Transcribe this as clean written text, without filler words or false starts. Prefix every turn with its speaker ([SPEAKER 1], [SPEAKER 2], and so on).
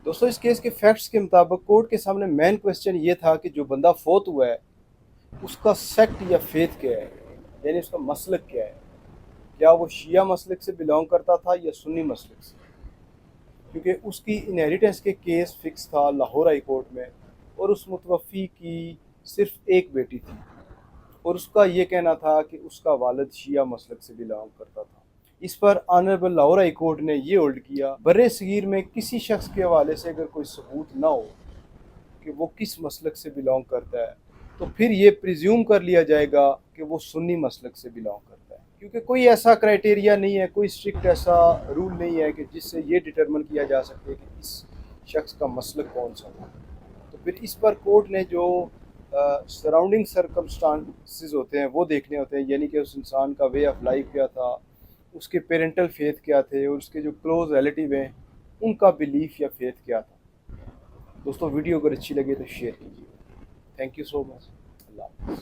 [SPEAKER 1] दोस्तों इस केस के फैक्ट्स के मुताबिक कोर्ट के सामने मेन क्वेश्चन ये था कि जो बंदा फोत हुआ है उसका सेक्ट या फेथ क्या है, यानी उसका मसलक क्या है। क्या वो शिया मसलक से बिलोंग करता था या सुन्नी मसलक से, क्योंकि उसकी इनहेरिटेंस के केस फिक्स था लाहौर हाई कोर्ट में और उस मुतवफ़ी की सिर्फ एक बेटी थी और उसका ये कहना था कि उसका वालिद शिया मसलक से बिलोंग करता था। इस पर ऑनरेबल लाहौर हाई कोर्ट ने ये होल्ड किया, बर्रे सगीर में किसी शख्स के हवाले से अगर कोई सबूत ना हो कि वो किस मसलक से बिलोंग करता है तो फिर ये प्रिज्यूम कर लिया जाएगा कि वो सुन्नी मसलक से बिलोंग करता है, क्योंकि कोई ऐसा क्राइटेरिया नहीं है, कोई स्ट्रिक्ट ऐसा रूल नहीं है कि जिससे ये डिटरमिन किया जा सके कि इस शख्स का मसलक कौन सा हो। तो फिर इस पर कोर्ट ने जो सराउंडिंग सर्कमस्टांसिस होते हैं वो देखने होते हैं, यानी कि उस इंसान का वे ऑफ लाइफ क्या था, उसके पेरेंटल फेथ क्या थे और उसके जो क्लोज रिलेटिव हैं उनका बिलीफ या फेथ क्या था। दोस्तों वीडियो अगर अच्छी लगे तो शेयर कीजिए। Thank you so much. Allah.